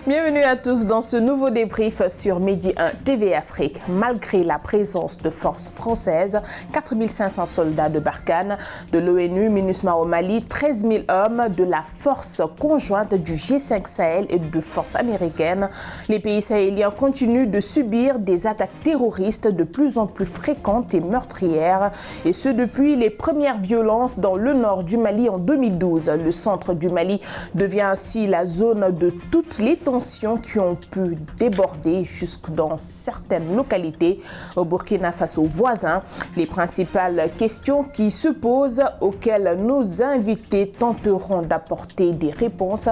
Bienvenue à tous dans ce nouveau débrief sur Midi 1 TV Afrique. Malgré la présence de forces françaises, 4500 soldats de Barkhane, de l'ONU, MINUSMA au Mali, 13 000 hommes de la force conjointe du G5 Sahel et de forces américaines, les pays sahéliens continuent de subir des attaques terroristes de plus en plus fréquentes et meurtrières, et ce depuis les premières violences dans le nord du Mali en 2012. Le centre du Mali devient ainsi la zone de toutes les tensions qui ont pu déborder jusque dans certaines localités au Burkina Faso voisin. Les principales questions qui se posent, auxquelles nos invités tenteront d'apporter des réponses.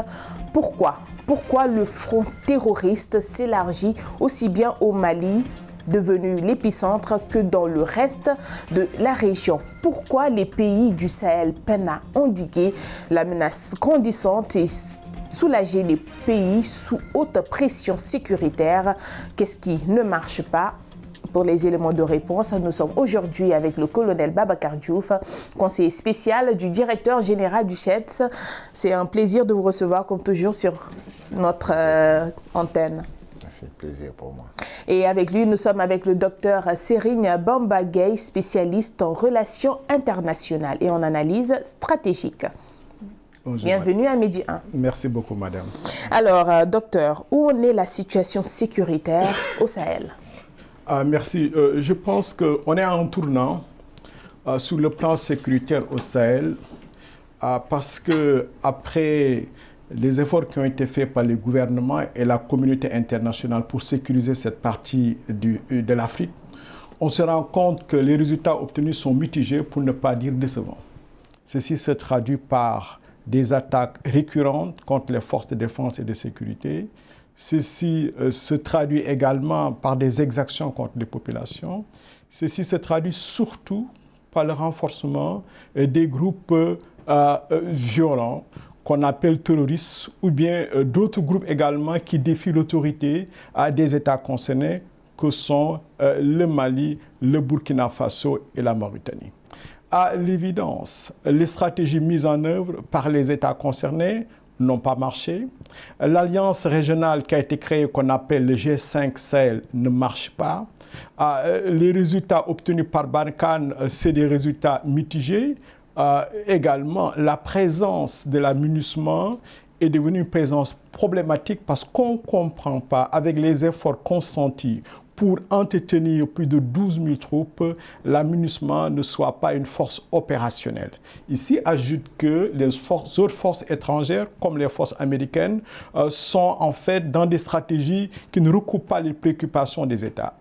Pourquoi le front terroriste s'élargit aussi bien au Mali, devenu l'épicentre, que dans le reste de la région? Pourquoi les pays du Sahel peinent à endiguer la menace grandissante et soulager les pays sous haute pression sécuritaire? Qu'est-ce qui ne marche pas? Pour les éléments de réponse, nous sommes aujourd'hui avec le colonel Babacar Diouf, conseiller spécial du directeur général du CHEDS. C'est un plaisir de vous recevoir comme toujours sur notre antenne. C'est un plaisir pour moi. Et avec lui, nous sommes avec le docteur Serigne Bamba Gueye, spécialiste en relations internationales et en analyse stratégique. Bonjour. Bienvenue à Midi 1. Merci beaucoup, madame. Alors, docteur, où en est la situation sécuritaire au Sahel? Merci. Je pense qu'on est en tournant sur le plan sécuritaire au Sahel parce que après les efforts qui ont été faits par les gouvernements et la communauté internationale pour sécuriser cette partie de l'Afrique, on se rend compte que les résultats obtenus sont mitigés, pour ne pas dire décevants. Ceci se traduit par des attaques récurrentes contre les forces de défense et de sécurité. Ceci se traduit également par des exactions contre les populations. Ceci se traduit surtout par le renforcement des groupes violents qu'on appelle terroristes, ou bien d'autres groupes également qui défient l'autorité des États concernés, que sont le Mali, le Burkina Faso et la Mauritanie. À l'évidence, les stratégies mises en œuvre par les États concernés n'ont pas marché. L'alliance régionale qui a été créée, qu'on appelle le G5 Sahel, ne marche pas. Les résultats obtenus par Barkhane, c'est des résultats mitigés. Également, la présence de la MINUSMA est devenue une présence problématique parce qu'on ne comprend pas, avec les efforts consentis pour entretenir plus de 12 000 troupes, la MINUSMA ne soit pas une force opérationnelle. Ici, ajoute que les autres forces étrangères, comme les forces américaines, sont en fait dans des stratégies qui ne recoupent pas les préoccupations des États.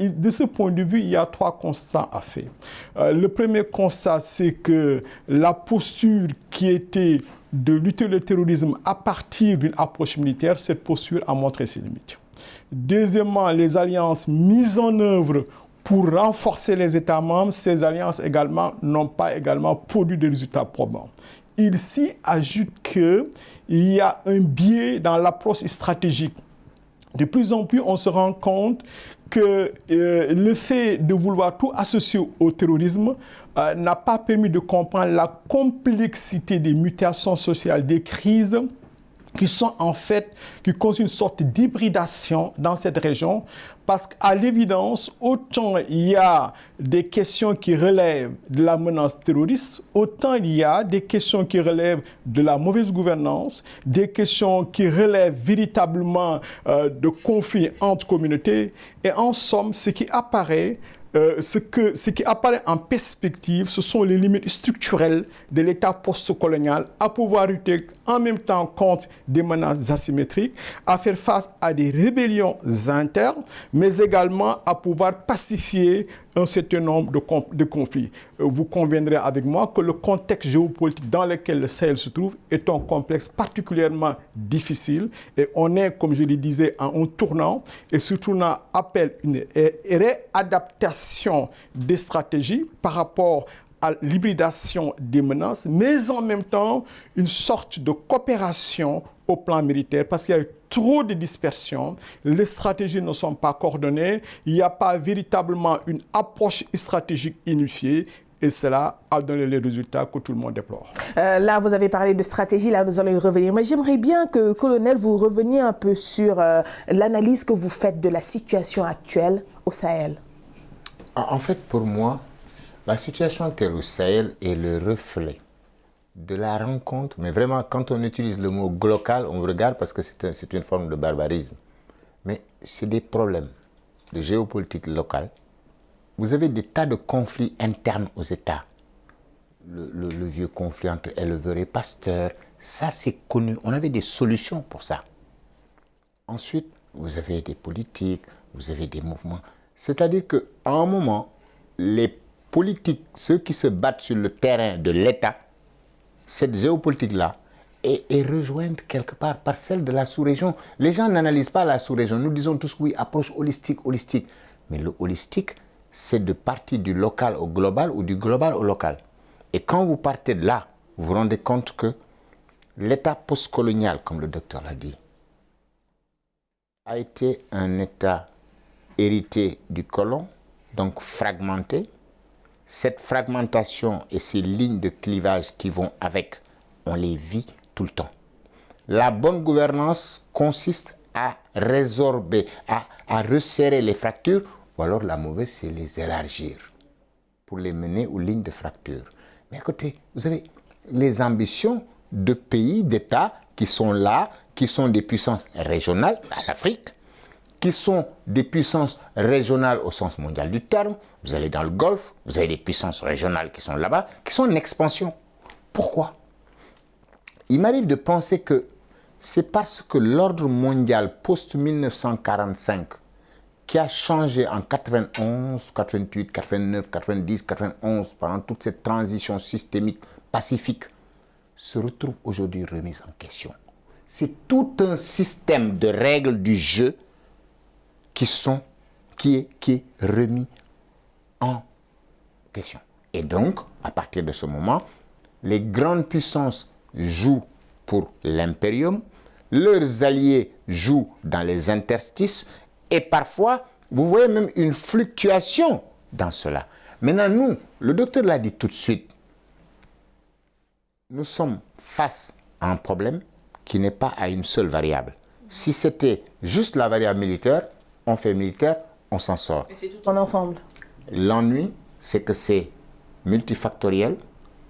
De ce point de vue, il y a 3 constats à faire. Le premier constat, c'est que la posture qui était de lutter le terrorisme à partir d'une approche militaire, cette posture a montré ses limites. Deuxièmement, les alliances mises en œuvre pour renforcer les États membres, ces alliances également n'ont pas également produit de résultats probants. Il s'y ajoute qu'il y a un biais dans l'approche stratégique. De plus en plus, on se rend compte que le fait de vouloir tout associer au terrorisme n'a pas permis de comprendre la complexité des mutations sociales, des crises qui sont en fait, qui causent une sorte d'hybridation dans cette région, parce qu'à l'évidence, autant il y a des questions qui relèvent de la menace terroriste, autant il y a des questions qui relèvent de la mauvaise gouvernance, des questions qui relèvent véritablement de conflits entre communautés, et en somme, ce qui apparaît en perspective, ce sont les limites structurelles de l'État post-colonial à pouvoir lutter en même temps contre des menaces asymétriques, à faire face à des rébellions internes, mais également à pouvoir pacifier un certain nombre de conflits. Vous conviendrez avec moi que le contexte géopolitique dans lequel le Sahel se trouve est un complexe particulièrement difficile et on est, comme je le disais, en un tournant, et ce tournant appelle une réadaptation des stratégies par rapport à l'hybridation des menaces, mais en même temps une sorte de coopération au plan militaire, parce qu'il y a eu trop de dispersion, les stratégies ne sont pas coordonnées, il n'y a pas véritablement une approche stratégique unifiée, et cela a donné les résultats que tout le monde déplore. Là, vous avez parlé de stratégie, là, nous allons y revenir. Mais j'aimerais bien que, colonel, vous reveniez un peu sur l'analyse que vous faites de la situation actuelle au Sahel. En fait, pour moi, la situation actuelle au Sahel est le reflet de la rencontre, mais vraiment, quand on utilise le mot local, on regarde parce que c'est une forme de barbarisme. Mais c'est des problèmes de géopolitique locale. Vous avez des tas de conflits internes aux États. Le vieux conflit entre éleveurs et pasteurs, ça c'est connu. On avait des solutions pour ça. Ensuite, vous avez des politiques, vous avez des mouvements. C'est-à-dire qu'à un moment, les politiques, ceux qui se battent sur le terrain de l'État, cette géopolitique-là est rejointe quelque part par celle de la sous-région. Les gens n'analysent pas la sous-région. Nous disons tous oui, approche holistique, holistique. Mais le holistique, c'est de partir du local au global ou du global au local. Et quand vous partez de là, vous vous rendez compte que l'État postcolonial, comme le docteur l'a dit, a été un État hérité du colon, donc fragmenté. Cette fragmentation et ces lignes de clivage qui vont avec, on les vit tout le temps. La bonne gouvernance consiste à résorber, à resserrer les fractures, ou alors la mauvaise, c'est les élargir pour les mener aux lignes de fracture. Mais à côté, vous avez les ambitions de pays, d'États qui sont là, qui sont des puissances régionales, l'Afrique, qui sont des puissances régionales au sens mondial du terme. Vous allez dans le Golfe, vous avez des puissances régionales qui sont là-bas, qui sont en expansion. Pourquoi? Il m'arrive de penser que c'est parce que l'ordre mondial post-1945, qui a changé en 91, 88, 89, 90, 91, pendant toute cette transition systémique pacifique, se retrouve aujourd'hui remise en question. C'est tout un système de règles du jeu qui est remis en question. Et donc, à partir de ce moment, les grandes puissances jouent pour l'impérium, leurs alliés jouent dans les interstices, et parfois, vous voyez même une fluctuation dans cela. Maintenant, nous, le docteur l'a dit tout de suite, nous sommes face à un problème qui n'est pas à une seule variable. Si c'était juste la variable militaire, on fait militaire, on s'en sort. Et c'est tout en ensemble. L'ennui, c'est que c'est multifactoriel,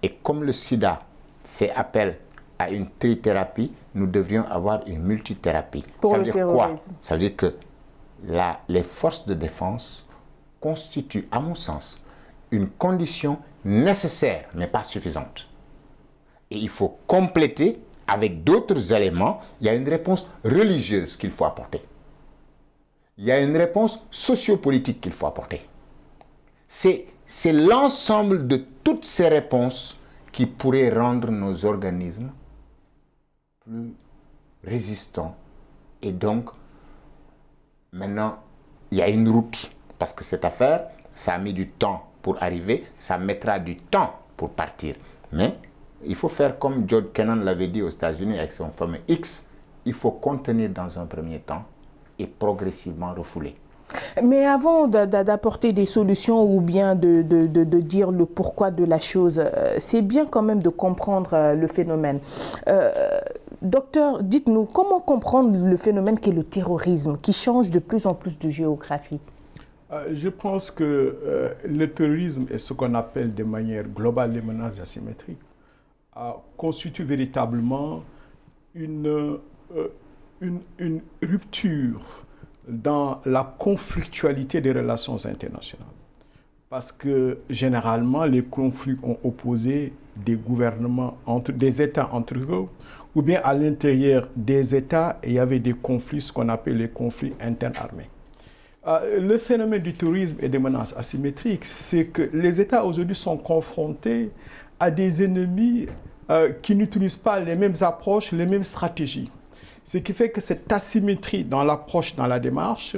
et comme le sida fait appel à une trithérapie, nous devrions avoir une multithérapie. Pour ça le veut dire quoi? terrorisme. Ça veut dire que les forces de défense constituent, à mon sens, une condition nécessaire, mais pas suffisante. Et il faut compléter avec d'autres éléments. Il y a une réponse religieuse qu'il faut apporter. Il y a une réponse sociopolitique qu'il faut apporter. C'est l'ensemble de toutes ces réponses qui pourraient rendre nos organismes plus résistants. Et donc, maintenant, il y a une route. Parce que cette affaire, ça a mis du temps pour arriver, ça mettra du temps pour partir. Mais il faut faire comme George Kennan l'avait dit aux États-Unis avec son fameux X. Il faut contenir dans un premier temps et progressivement refouler. Mais avant d'apporter des solutions ou bien de dire le pourquoi de la chose, c'est bien quand même de comprendre le phénomène. Docteur, dites-nous, comment comprendre le phénomène qu'est le terrorisme, qui change de plus en plus de géographie? Je pense que le terrorisme est ce qu'on appelle de manière globale les menaces asymétriques, constitue véritablement une rupture dans la conflictualité des relations internationales. Parce que généralement, les conflits ont opposé des gouvernements, des États entre eux, ou bien à l'intérieur des États, il y avait des conflits, ce qu'on appelle les conflits internes armés. Le phénomène du terrorisme et des menaces asymétriques, c'est que les États aujourd'hui sont confrontés à des ennemis qui n'utilisent pas les mêmes approches, les mêmes stratégies. Ce qui fait que cette asymétrie dans l'approche, dans la démarche,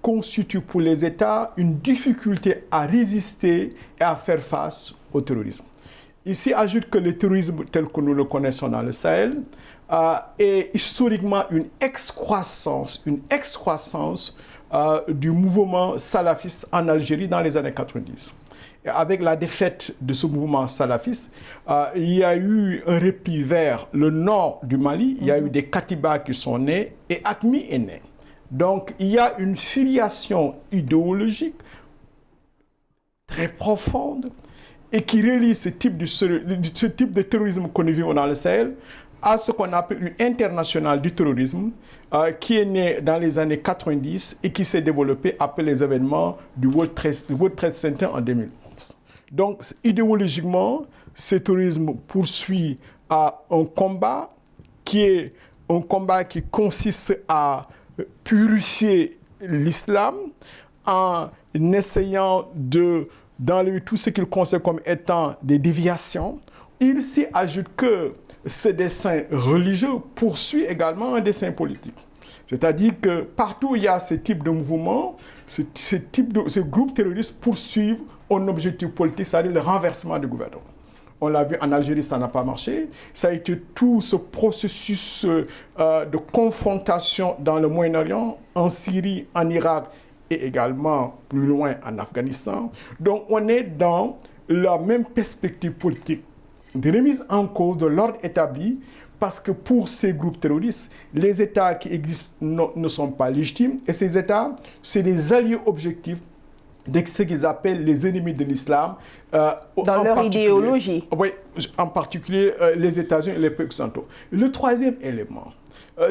constitue pour les États une difficulté à résister et à faire face au terrorisme. Ici, ajoute que le terrorisme tel que nous le connaissons dans le Sahel est historiquement une excroissance du mouvement salafiste en Algérie dans les années 90. avec la défaite de ce mouvement salafiste, il y a eu un repli vers le nord du Mali, il y a eu des Katibas qui sont nés et AQMI est né. Donc il y a une filiation idéologique très profonde et qui relie ce type de terrorisme que nous vivons dans le Sahel à ce qu'on appelle une internationale du terrorisme qui est née dans les années 90 et qui s'est développée après les événements du World Trade Center en 2011. Donc, idéologiquement, ce terrorisme poursuit un combat qui consiste à purifier l'islam en essayant d'enlever tout ce qu'il considère comme étant des déviations. Il s'y ajoute que ce dessein religieux poursuit également un dessein politique. C'est-à-dire que partout où il y a ce type de mouvement, ces groupes terroristes poursuivent un objectif politique, c'est-à-dire le renversement du gouvernement. On l'a vu en Algérie, ça n'a pas marché. Ça a été tout ce processus de confrontation dans le Moyen-Orient, en Syrie, en Irak et également plus loin en Afghanistan. Donc on est dans la même perspective politique de remise en cause de l'ordre établi, parce que pour ces groupes terroristes, les États qui existent ne sont pas légitimes, et ces États, c'est des alliés objectifs de ce qu'ils appellent les ennemis de l'islam. Dans leur idéologie. Oui, en particulier les États-Unis et les pays occidentaux. Le troisième élément,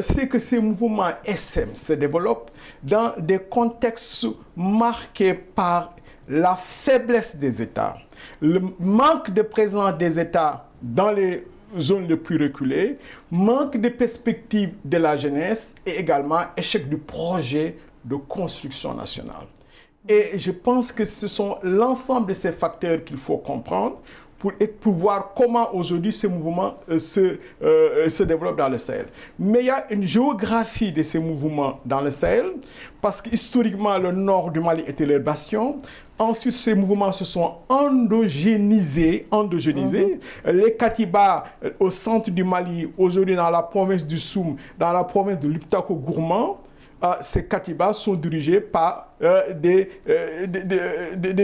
c'est que ces mouvements SM se développent dans des contextes marqués par la faiblesse des États, le manque de présence des États dans les zones les plus reculées, manque de perspectives de la jeunesse et également échec du projet de construction nationale. Et je pense que ce sont l'ensemble de ces facteurs qu'il faut comprendre pour voir comment aujourd'hui ces mouvements se développent dans le Sahel. Mais il y a une géographie de ces mouvements dans le Sahel, parce qu'historiquement, le nord du Mali était leur bastion. Ensuite, ces mouvements se sont endogénisés. Les Katibas au centre du Mali, aujourd'hui dans la province du Soum, dans la province de l'Uptako-Gourmand, ces Katibas sont dirigés par des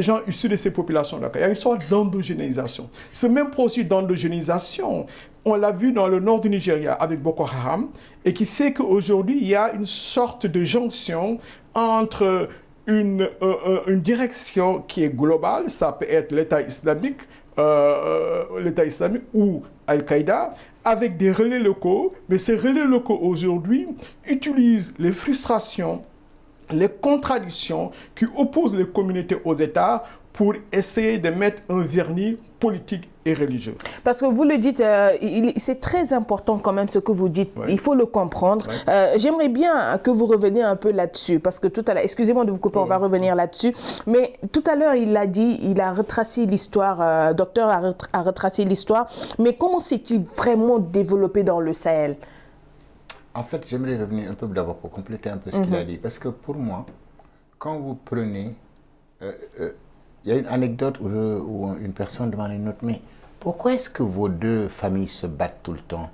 gens issus de ces populations. Il y a une sorte d'endogénisation. Ce même processus d'endogénisation, on l'a vu dans le nord du Nigeria avec Boko Haram, et qui fait qu'aujourd'hui, il y a une sorte de jonction entre une direction qui est globale, ça peut être l'État islamique ou Al-Qaïda, avec des relais locaux, mais ces relais locaux aujourd'hui utilisent les frustrations, les contradictions qui opposent les communautés aux États pour essayer de mettre un vernis politique et religieux. Parce que vous le dites, c'est très important quand même ce que vous dites, il faut le comprendre. J'aimerais bien que vous reveniez un peu là-dessus, parce que tout à l'heure, excusez-moi de vous couper, on va revenir là-dessus, mais tout à l'heure il l'a dit, il a retracé l'histoire, docteur a retracé l'histoire, mais comment s'est-il vraiment développé dans le Sahel? En fait, j'aimerais revenir un peu d'abord pour compléter un peu ce qu'il a dit, parce que pour moi, quand vous prenez... il y a une anecdote où une personne demande à une autre, mais pourquoi est-ce que vos deux familles se battent tout le temps?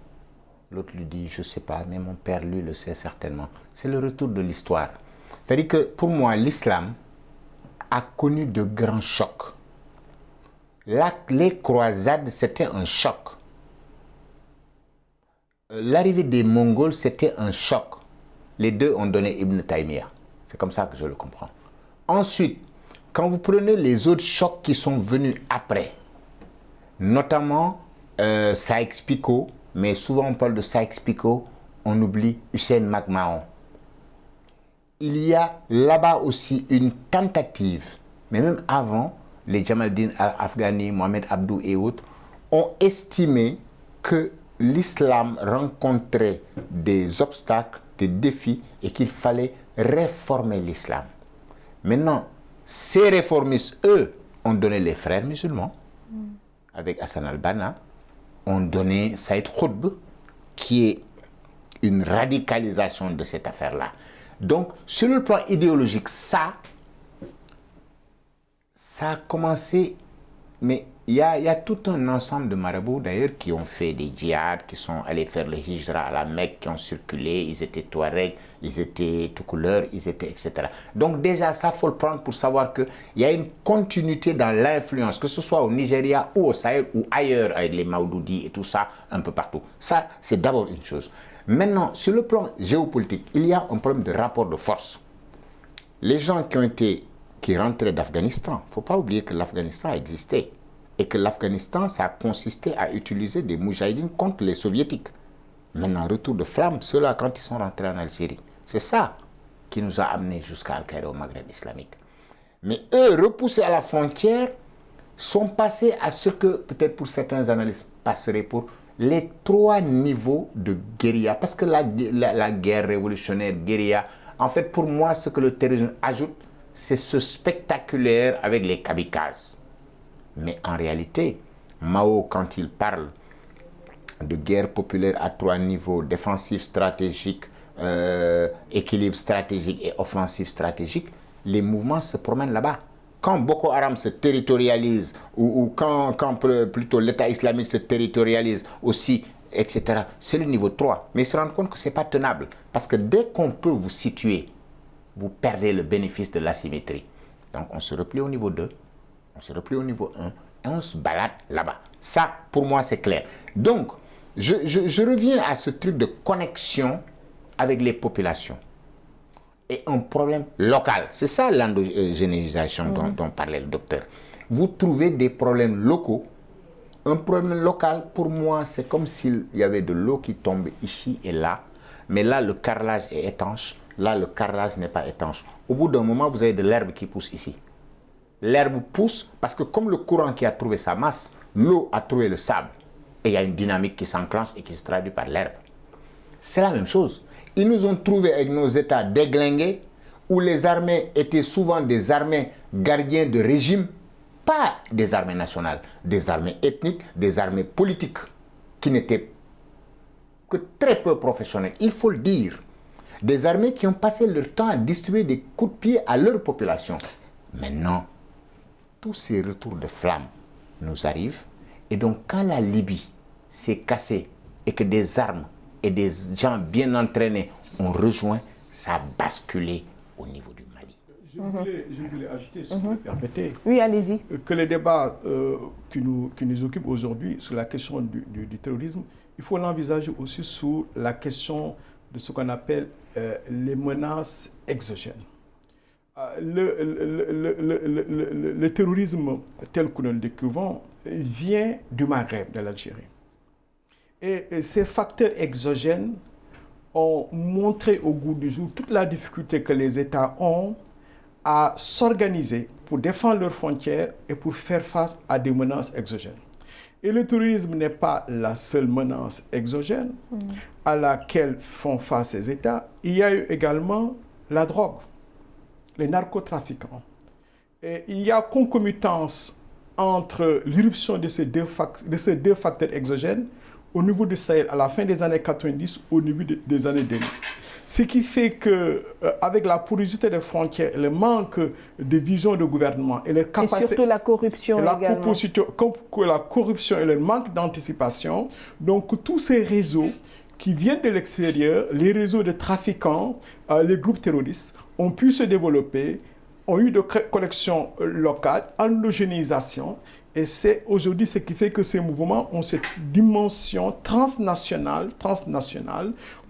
L'autre lui dit, je ne sais pas, mais mon père, lui, le sait certainement. C'est le retour de l'histoire. C'est-à-dire que pour moi, l'islam a connu de grands chocs. Les croisades, c'était un choc. L'arrivée des Mongols, c'était un choc. Les deux ont donné Ibn Taymiyyah. C'est comme ça que je le comprends. Ensuite, quand vous prenez les autres chocs qui sont venus après, notamment Sykes-Picot, mais souvent on parle de Sykes-Picot, on oublie Hussein McMahon. Il y a là-bas aussi une tentative, mais même avant, les Jamaldin al-Afghani, Mohamed Abdou et autres, ont estimé que l'islam rencontrait des obstacles, des défis, et qu'il fallait réformer l'islam. Maintenant, ces réformistes, eux, ont donné les frères musulmans, avec Hassan al-Banna, ont donné Saïd Qutb, qui est une radicalisation de cette affaire-là. Donc, sur le plan idéologique, ça a commencé, mais il y a tout un ensemble de marabouts d'ailleurs qui ont fait des djihad, qui sont allés faire le hijra à la Mecque, qui ont circulé, ils étaient Touaregs, ils étaient tout couleurs, ils étaient etc. Donc déjà ça faut le prendre pour savoir qu'il y a une continuité dans l'influence, que ce soit au Nigeria ou au Sahel ou ailleurs avec les Maoudoudi et tout ça, un peu partout. Ça c'est d'abord une chose. Maintenant sur le plan géopolitique, il y a un problème de rapport de force. Les gens qui rentraient d'Afghanistan, il ne faut pas oublier que l'Afghanistan existait. Et que l'Afghanistan, ça a consisté à utiliser des moudjahidines contre les soviétiques. Maintenant, retour de flamme, ceux-là, quand ils sont rentrés en Algérie, c'est ça qui nous a amenés jusqu'à Al-Qaïda au Maghreb islamique. Mais eux, repoussés à la frontière, sont passés à ce que, peut-être pour certains analystes, passerait pour les 3 niveaux de guérilla. Parce que la guerre révolutionnaire, guérilla, en fait, pour moi, ce que le terrorisme ajoute, c'est ce spectaculaire avec les kamikazes. Mais en réalité, Mao, quand il parle de guerre populaire à 3 niveaux, défensif stratégique, équilibre stratégique et offensif stratégique, les mouvements se promènent là-bas. Quand Boko Haram se territorialise, ou quand plutôt l'État islamique se territorialise aussi, etc., c'est le niveau 3. Mais ils se rendent compte que ce n'est pas tenable. Parce que dès qu'on peut vous situer, vous perdez le bénéfice de l'asymétrie. Donc on se replie au niveau 2. On se replie au niveau 1 et on se balade là-bas. Ça, pour moi, c'est clair. Donc, je reviens à ce truc de connexion avec les populations. Et un problème local. C'est ça l'endogénéisation dont parlait le docteur. Vous trouvez des problèmes locaux. Un problème local, pour moi, c'est comme s'il y avait de l'eau qui tombe ici et là. Mais là, le carrelage est étanche. Là, le carrelage n'est pas étanche. Au bout d'un moment, vous avez de l'herbe qui pousse ici. L'herbe pousse parce que comme le courant qui a trouvé sa masse, l'eau a trouvé le sable. Et il y a une dynamique qui s'enclenche et qui se traduit par l'herbe. C'est la même chose. Ils nous ont trouvés avec nos États déglingués, où les armées étaient souvent des armées gardiens de régime, pas des armées nationales, des armées ethniques, des armées politiques, qui n'étaient que très peu professionnelles, il faut le dire. Des armées qui ont passé leur temps à distribuer des coups de pied à leur population. Maintenant, tous ces retours de flamme nous arrivent. Et donc, quand la Libye s'est cassée et que des armes et des gens bien entraînés ont rejoint, ça a basculé au niveau du Mali. Je voulais ajouter, si vous me permettez, oui, allez-y. Que les débats qui nous occupent aujourd'hui sur la question du terrorisme, il faut l'envisager aussi sous la question de ce qu'on appelle les menaces exogènes. Le terrorisme tel que nous le découvrons vient du Maghreb, de l'Algérie. Et ces facteurs exogènes ont montré au goût du jour toute la difficulté que les États ont à s'organiser pour défendre leurs frontières et pour faire face à des menaces exogènes. Et le terrorisme n'est pas la seule menace exogène à laquelle font face ces États. Il y a eu également la drogue, les narcotrafiquants. Et il y a concomitance entre l'irruption de ces deux facteurs exogènes au niveau du Sahel à la fin des années 90, au début des années 2000. Ce qui fait qu'avec la porosité des frontières, le manque de vision de gouvernement et les capacités... Et surtout la corruption également. La corruption et le manque d'anticipation. Donc tous ces réseaux qui viennent de l'extérieur, les réseaux de trafiquants, les groupes terroristes, ont pu se développer, ont eu de connexions locales, endogénéisation. Et c'est aujourd'hui ce qui fait que ces mouvements ont cette dimension transnationale,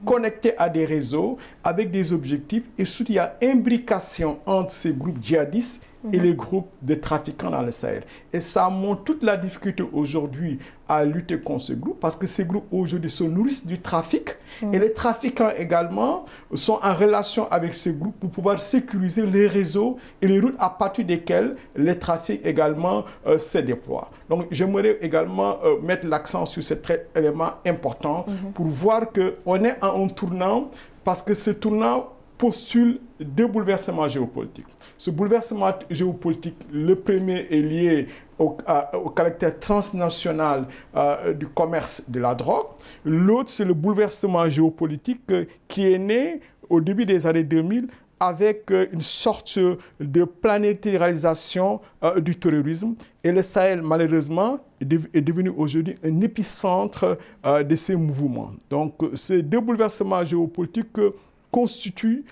connectée à des réseaux, avec des objectifs. Et surtout, il y a imbrication entre ces groupes djihadistes et les groupes de trafiquants dans le Sahel. Et ça montre toute la difficulté aujourd'hui à lutter contre ces groupes, parce que ces groupes aujourd'hui se nourrissent du trafic. Et les trafiquants également sont en relation avec ces groupes pour pouvoir sécuriser les réseaux et les routes à partir desquelles les trafics également se déploient. Donc j'aimerais également mettre l'accent sur cet élément important pour voir qu'on est à un tournant, parce que ce tournant postule deux bouleversements géopolitiques. Ce bouleversement géopolitique, le premier est lié au caractère transnational du commerce de la drogue. L'autre, c'est le bouleversement géopolitique qui est né au début des années 2000 avec une sorte de planétarisation du terrorisme. Et le Sahel, malheureusement, est devenu aujourd'hui un épicentre de ces mouvements. Donc, ces deux bouleversements géopolitiques constituent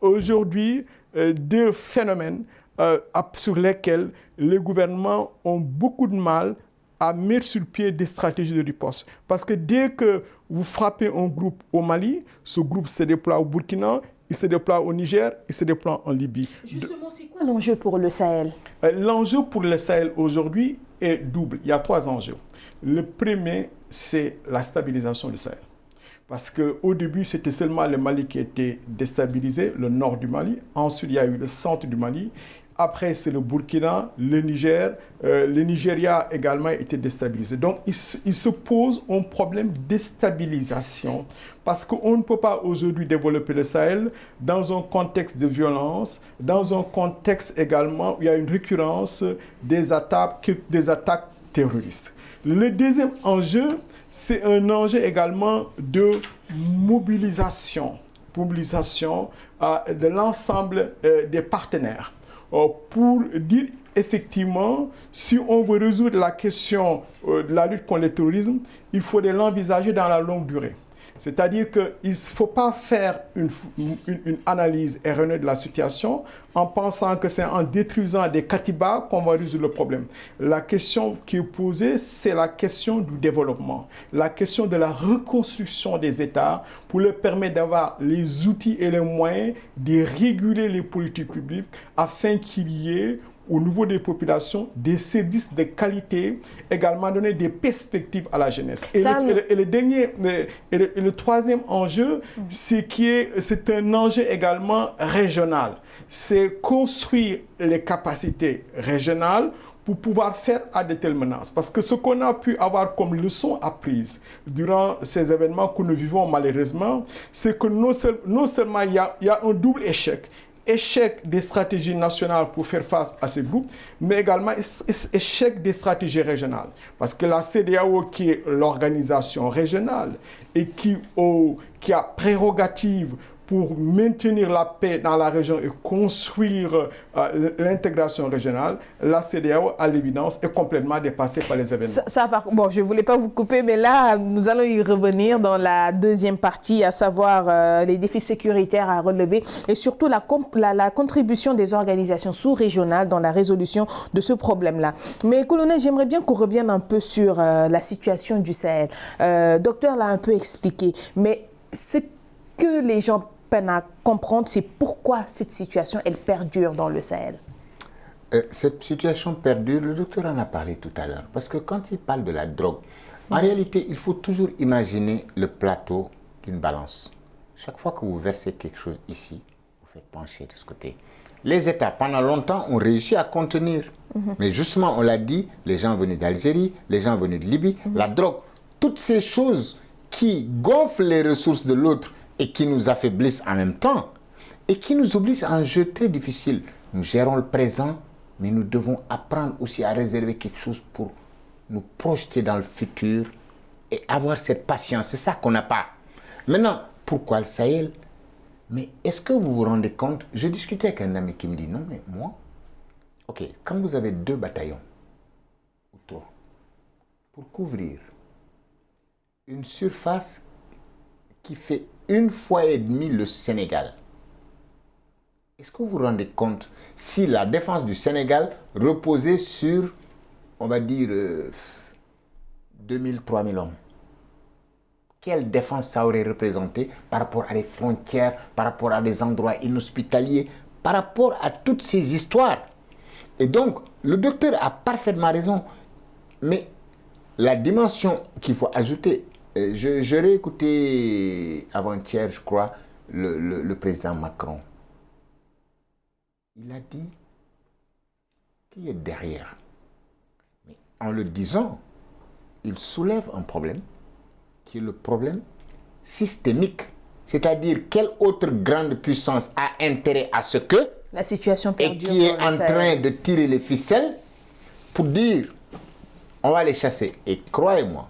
aujourd'hui deux phénomènes sur lesquels les gouvernements ont beaucoup de mal à mettre sur pied des stratégies de riposte. Parce que dès que vous frappez un groupe au Mali, ce groupe se déploie au Burkina, il se déploie au Niger, il se déploie en Libye. Justement, c'est quoi l'enjeu pour le Sahel? L'enjeu pour le Sahel aujourd'hui est double. Il y a trois enjeux. Le premier, c'est la stabilisation du Sahel. Parce qu'au début, c'était seulement le Mali qui était déstabilisé, le nord du Mali. Ensuite, il y a eu le centre du Mali. Après, c'est le Burkina, le Niger, le Nigeria également a été déstabilisé. Donc, il se pose un problème de stabilisation parce qu'on ne peut pas aujourd'hui développer le Sahel dans un contexte de violence, dans un contexte également où il y a une récurrence des attaques terroristes. Le deuxième enjeu, c'est un enjeu également de mobilisation de l'ensemble des partenaires. Pour dire effectivement, si on veut résoudre la question de la lutte contre le terrorisme, il faudrait l'envisager dans la longue durée. C'est-à-dire qu'il ne faut pas faire une analyse erronée de la situation en pensant que c'est en détruisant des katibas qu'on va résoudre le problème. La question qui est posée, c'est la question du développement, la question de la reconstruction des États pour leur permettre d'avoir les outils et les moyens de réguler les politiques publiques afin qu'il y ait au niveau des populations, des services de qualité, également donner des perspectives à la jeunesse. Et le troisième enjeu, c'est un enjeu également régional. C'est construire les capacités régionales pour pouvoir faire à de telles menaces. Parce que ce qu'on a pu avoir comme leçon apprise durant ces événements que nous vivons malheureusement, c'est que non seulement il y a un double échec des stratégies nationales pour faire face à ces groupes, mais également échec des stratégies régionales. Parce que la CEDEAO, qui est l'organisation régionale et qui a prérogative pour maintenir la paix dans la région et construire l'intégration régionale, la CEDEAO, à l'évidence, est complètement dépassée par les événements. Bon, je ne voulais pas vous couper, mais là, nous allons y revenir dans la deuxième partie, à savoir les défis sécuritaires à relever et surtout la contribution des organisations sous-régionales dans la résolution de ce problème-là. Mais, colonel, j'aimerais bien qu'on revienne un peu sur la situation du Sahel. Docteur l'a un peu expliqué, mais ce que les gens peinent à comprendre, c'est pourquoi cette situation, elle perdure dans le Sahel. Cette situation perdure, le docteur en a parlé tout à l'heure, parce que quand il parle de la drogue, en réalité, il faut toujours imaginer le plateau d'une balance. Chaque fois que vous versez quelque chose ici, vous faites pencher de ce côté. Les États, pendant longtemps, ont réussi à contenir. Mais justement, on l'a dit, les gens venus d'Algérie, les gens venus de Libye, la drogue, toutes ces choses qui gonflent les ressources de l'autre et qui nous affaiblissent en même temps, et qui nous obligent à un jeu très difficile. Nous gérons le présent, mais nous devons apprendre aussi à réserver quelque chose pour nous projeter dans le futur et avoir cette patience. C'est ça qu'on n'a pas. Maintenant, pourquoi le Sahel? Mais est-ce que vous vous rendez compte? Je discutais avec un ami qui me dit, non mais moi, ok, quand vous avez 2 bataillons autour pour couvrir une surface qui fait 1,5 fois le Sénégal. Est-ce que vous vous rendez compte si la défense du Sénégal reposait sur, on va dire, 2000, 3000 hommes? Quelle défense ça aurait représenté par rapport à des frontières, par rapport à des endroits inhospitaliers, par rapport à toutes ces histoires? Et donc, le docteur a parfaitement raison. Mais la dimension qu'il faut ajouter, j'aurais écouté avant-hier, je crois, le président Macron. Il a dit qui est derrière. Mais en le disant, il soulève un problème qui est le problème systémique. C'est-à-dire, quelle autre grande puissance a intérêt à ce que la situation perdure et qui est en train de tirer les ficelles pour dire on va les chasser. Et croyez-moi,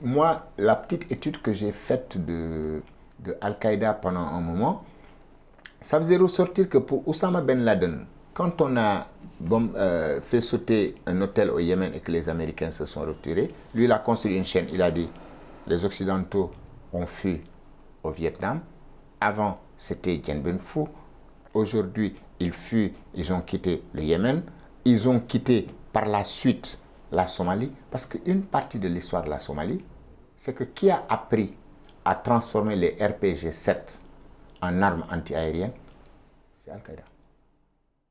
moi, la petite étude que j'ai faite de Al-Qaïda pendant un moment, ça faisait ressortir que pour Oussama Ben Laden, quand on a fait sauter un hôtel au Yémen et que les Américains se sont retirés, lui, il a construit une chaîne. Il a dit, les Occidentaux ont fui au Vietnam. Avant, c'était Dien Bien Phu. Aujourd'hui, ils fuient, ils ont quitté le Yémen. Ils ont quitté par la suite la Somalie. Parce qu'une partie de l'histoire de la Somalie, c'est que qui a appris à transformer les RPG-7 en armes antiaériennes? C'est Al-Qaïda.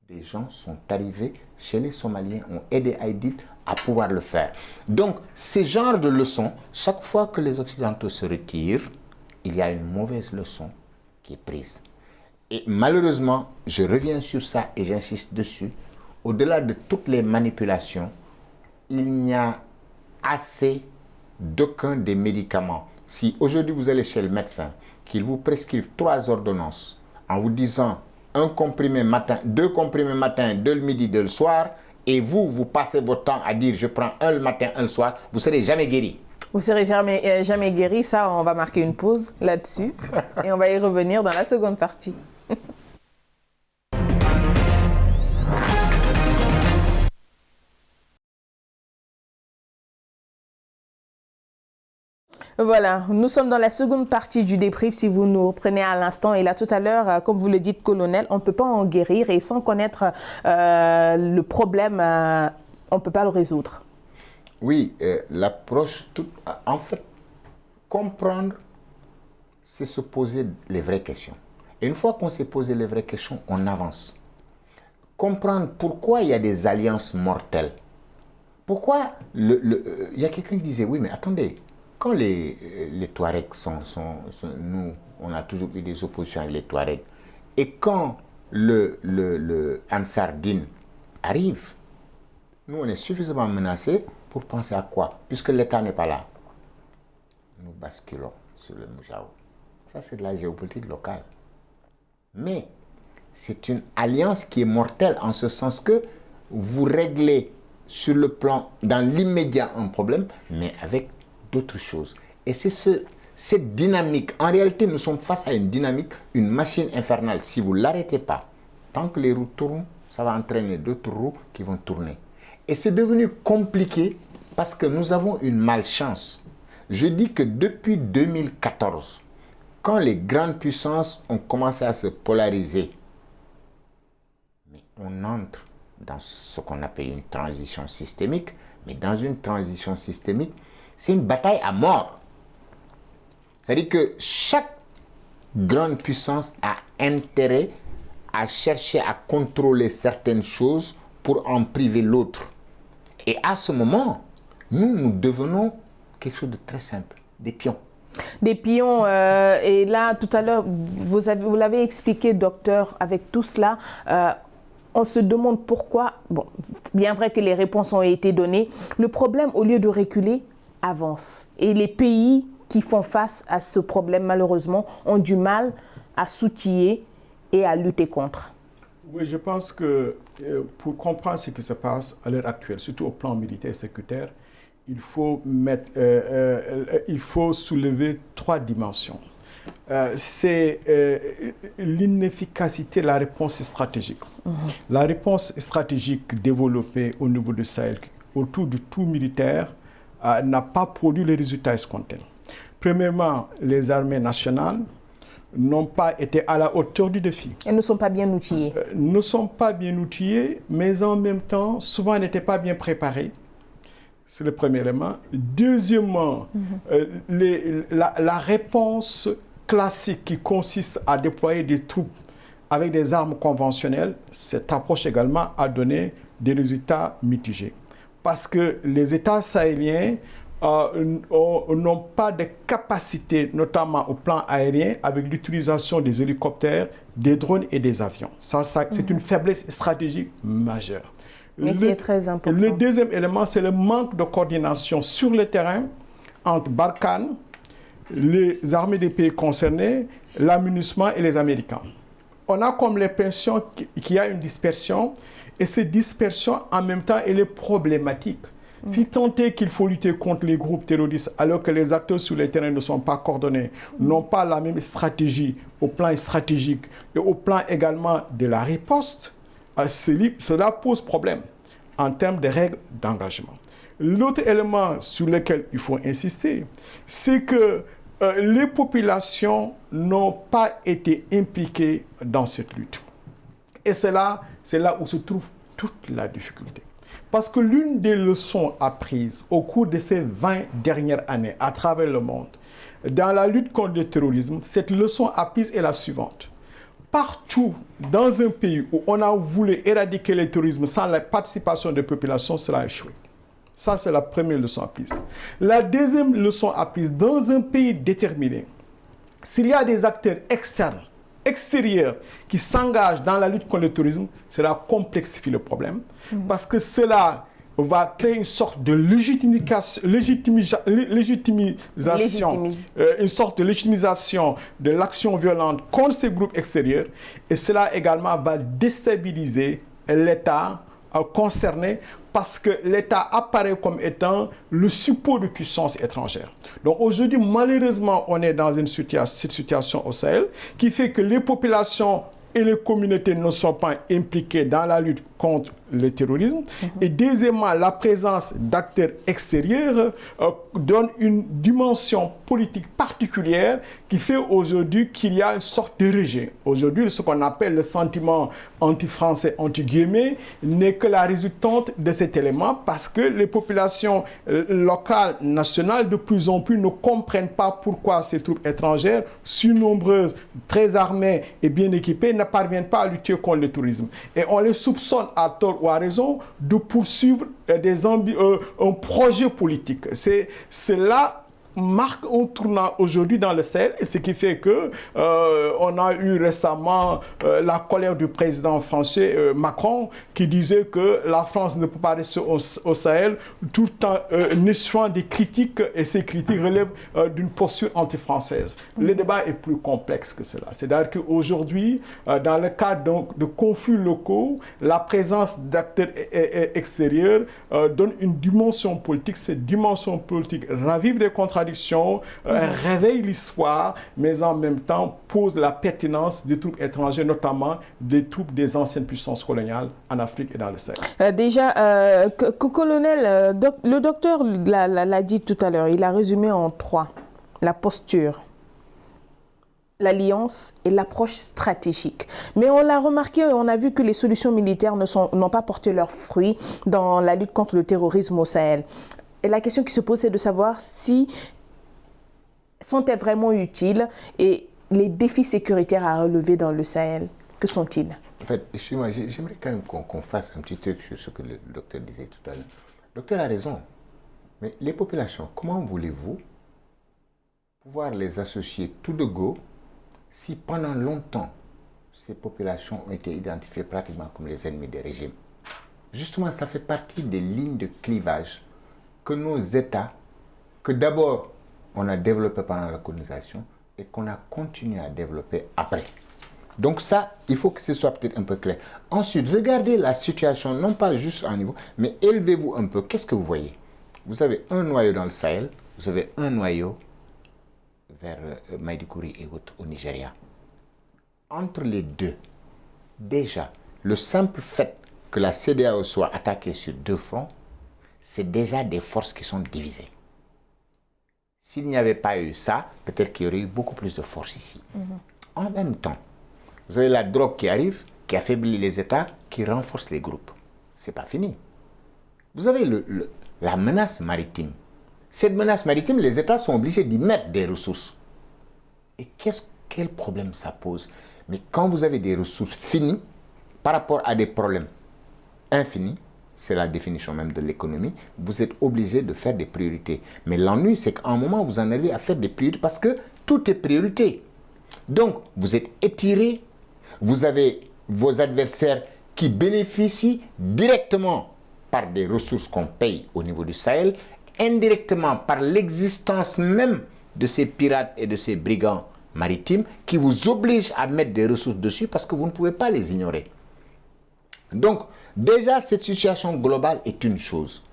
Des gens sont arrivés chez les Somaliens, ont aidé Aïdid à pouvoir le faire. Donc, ces genres de leçons, chaque fois que les Occidentaux se retirent, il y a une mauvaise leçon qui est prise. Et malheureusement, je reviens sur ça et j'insiste dessus, au-delà de toutes les manipulations, il n'y a assez d'aucun des médicaments. Si aujourd'hui vous allez chez le médecin, qu'il vous prescrive 3 ordonnances en vous disant un comprimé matin, 2 comprimés matin, 2 le midi, 2 le soir, et vous passez votre temps à dire je prends un le matin, un le soir, vous ne serez jamais guéri. Vous ne serez jamais guéri, ça on va marquer une pause là-dessus et on va y revenir dans la seconde partie. Voilà, nous sommes dans la seconde partie du débrief si vous nous reprenez à l'instant. Et là, tout à l'heure, comme vous le dites, colonel, on ne peut pas en guérir et sans connaître le problème, on ne peut pas le résoudre. Oui, l'approche, en fait, comprendre, c'est se poser les vraies questions. Et une fois qu'on s'est posé les vraies questions, on avance. Comprendre pourquoi il y a des alliances mortelles. Pourquoi il y a quelqu'un qui disait, oui, mais attendez, quand les Touaregs nous, on a toujours eu des oppositions avec les Touaregs, et quand le Ansar Dine arrive, nous, on est suffisamment menacés pour penser à quoi? Puisque l'État n'est pas là, nous basculons sur le Moujao. Ça, c'est de la géopolitique locale. Mais c'est une alliance qui est mortelle en ce sens que vous réglez sur le plan, dans l'immédiat, un problème, mais avec d'autres choses. Et c'est cette dynamique. En réalité, nous sommes face à une dynamique, une machine infernale. Si vous ne l'arrêtez pas, tant que les roues tournent, ça va entraîner d'autres roues qui vont tourner. Et c'est devenu compliqué parce que nous avons une malchance. Je dis que depuis 2014, quand les grandes puissances ont commencé à se polariser, mais on entre dans ce qu'on appelle une transition systémique, mais dans une transition systémique, c'est une bataille à mort. C'est-à-dire que chaque grande puissance a intérêt à chercher à contrôler certaines choses pour en priver l'autre. Et à ce moment, nous devenons quelque chose de très simple, des pions. Des pions, et là, tout à l'heure, vous l'avez expliqué, docteur, avec tout cela, on se demande pourquoi, bon, bien vrai que les réponses ont été données, le problème, au lieu de reculer, avance. Et les pays qui font face à ce problème, malheureusement, ont du mal à s'outiller et à lutter contre. Oui, je pense que pour comprendre ce qui se passe à l'heure actuelle, surtout au plan militaire et sécuritaire, il faut soulever 3 dimensions. C'est l'inefficacité de la réponse stratégique. La réponse stratégique développée au niveau du Sahel, autour du tout militaire, n'a pas produit les résultats escomptés. Premièrement, les armées nationales n'ont pas été à la hauteur du défi. Elles ne sont pas bien outillées. Ne sont pas bien outillées, mais en même temps, souvent, elles n'étaient pas bien préparées. C'est le premier élément. Deuxièmement, la réponse classique qui consiste à déployer des troupes avec des armes conventionnelles, cette approche également a donné des résultats mitigés. Parce que les États sahéliens n'ont pas de capacité, notamment au plan aérien, avec l'utilisation des hélicoptères, des drones et des avions. C'est une faiblesse stratégique majeure. Mais qui est très important. Le deuxième élément, c'est le manque de coordination sur le terrain entre Barkhane, les armées des pays concernés, l'amunissement et les Américains. On a comme l'impression qu'il y a une dispersion, et cette dispersion, en même temps, elle est problématique. Si tant est qu'il faut lutter contre les groupes terroristes alors que les acteurs sur le terrain ne sont pas coordonnés, n'ont pas la même stratégie au plan stratégique et au plan également de la riposte, cela pose problème en termes de règles d'engagement. L'autre élément sur lequel il faut insister, c'est que les populations n'ont pas été impliquées dans cette lutte. Et c'est là où se trouve toute la difficulté. Parce que l'une des leçons apprises au cours de ces 20 dernières années à travers le monde, dans la lutte contre le terrorisme, cette leçon apprise est la suivante. Partout dans un pays où on a voulu éradiquer le terrorisme sans la participation des populations, cela a échoué. Ça, c'est la première leçon apprise. La deuxième leçon apprise, dans un pays déterminé, s'il y a des acteurs externes, extérieurs, qui s'engagent dans la lutte contre le terrorisme, cela complexifie le problème, parce que cela va créer une sorte de légitimisation de l'action violente contre ces groupes extérieurs, et cela également va déstabiliser l'État concerné, parce que l'État apparaît comme étant le support de puissance étrangère. Donc aujourd'hui, malheureusement, on est dans cette situation au Sahel qui fait que les populations et les communautés ne sont pas impliquées dans la lutte contre le terrorisme. Et deuxièmement, la présence d'acteurs extérieurs donne une dimension politique particulière qui fait aujourd'hui qu'il y a une sorte de rejet. Aujourd'hui, ce qu'on appelle le sentiment anti-français, anti-guillemets, n'est que la résultante de cet élément, parce que les populations locales, nationales, de plus en plus ne comprennent pas pourquoi ces troupes étrangères, si nombreuses, très armées et bien équipées, ne parviennent pas à lutter contre le terrorisme. Et on les soupçonne à tort ou à raison de poursuivre un projet politique. Cela marque un tournant aujourd'hui dans le Sahel, et ce qui fait que on a eu récemment la colère du président français Macron, qui disait que la France ne peut pas rester au Sahel tout en échouant des critiques, et ces critiques relèvent d'une posture anti-française. Le débat est plus complexe que cela. C'est-à-dire qu'aujourd'hui, dans le cadre de conflits locaux, la présence d'acteurs extérieurs donne une dimension politique. Cette dimension politique ravive des contradictions, réveille l'histoire, mais en même temps pose la pertinence des troupes étrangères, notamment des troupes des anciennes puissances coloniales en Afrique et dans le Sahel. Colonel, le docteur l'a dit tout à l'heure, il a résumé en 3. La posture, l'alliance et l'approche stratégique. Mais on l'a remarqué, on a vu que les solutions militaires n'ont pas porté leurs fruits dans la lutte contre le terrorisme au Sahel. Et la question qui se pose, c'est de savoir si sont-elles vraiment utiles, et les défis sécuritaires à relever dans le Sahel, que sont-ils? En fait, excuse-moi, j'aimerais quand même qu'on fasse un petit truc sur ce que le docteur disait tout à l'heure. Le docteur a raison, mais les populations, comment voulez-vous pouvoir les associer tout de go si pendant longtemps, ces populations ont été identifiées pratiquement comme les ennemis des régimes? Justement, ça fait partie des lignes de clivage que nos États, que d'abord on a développé pendant la colonisation et qu'on a continué à développer après. Donc ça, il faut que ce soit peut-être un peu clair. Ensuite, regardez la situation, non pas juste à un niveau, mais élevez-vous un peu. Qu'est-ce que vous voyez? Vous avez un noyau dans le Sahel, vous avez un noyau vers Maïdikouri et autres au Nigeria. Entre les deux, déjà, le simple fait que la CEDEAO soit attaquée sur 2 fronts, c'est déjà des forces qui sont divisées. S'il n'y avait pas eu ça, peut-être qu'il y aurait eu beaucoup plus de force ici. En même temps, vous avez la drogue qui arrive, qui affaiblit les États, qui renforce les groupes. Ce n'est pas fini. Vous avez la menace maritime. Cette menace maritime, les États sont obligés d'y mettre des ressources. Et quel problème ça pose? Mais quand vous avez des ressources finies, par rapport à des problèmes infinis, c'est la définition même de l'économie, vous êtes obligé de faire des priorités. Mais l'ennui, c'est qu'à un moment, vous en arrivez à faire des priorités parce que tout est priorité. Donc, vous êtes étiré, vous avez vos adversaires qui bénéficient directement par des ressources qu'on paye au niveau du Sahel, indirectement par l'existence même de ces pirates et de ces brigands maritimes qui vous obligent à mettre des ressources dessus parce que vous ne pouvez pas les ignorer. Donc, déjà, cette situation globale est une chose.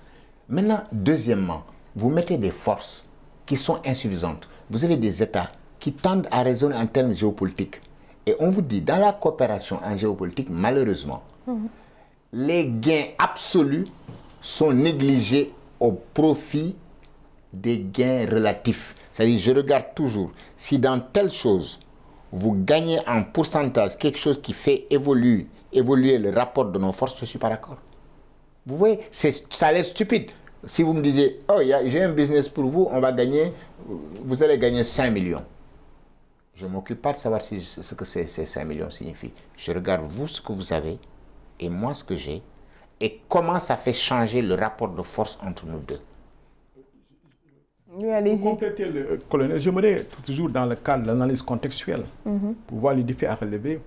Maintenant, deuxièmement, vous mettez des forces qui sont insuffisantes. Vous avez des États qui tendent à raisonner en termes géopolitiques. Et on vous dit, dans la coopération en géopolitique, malheureusement, les gains absolus sont négligés au profit des gains relatifs. C'est-à-dire, je regarde toujours, si dans telle chose, vous gagnez en pourcentage quelque chose qui fait évoluer le rapport de nos forces, je ne suis pas d'accord. Vous voyez, ça a l'air stupide. Si vous me disiez, oh, j'ai un business pour vous, vous allez gagner 5 millions. Je ne m'occupe pas de savoir ce que ces 5 millions signifient. Je regarde vous ce que vous avez et moi ce que j'ai et comment ça fait changer le rapport de force entre nous deux. Oui, allez-y. Pour compléter le colonel, j'aimerais toujours dans le cadre de l'analyse contextuelle, pour voir les défis à relever.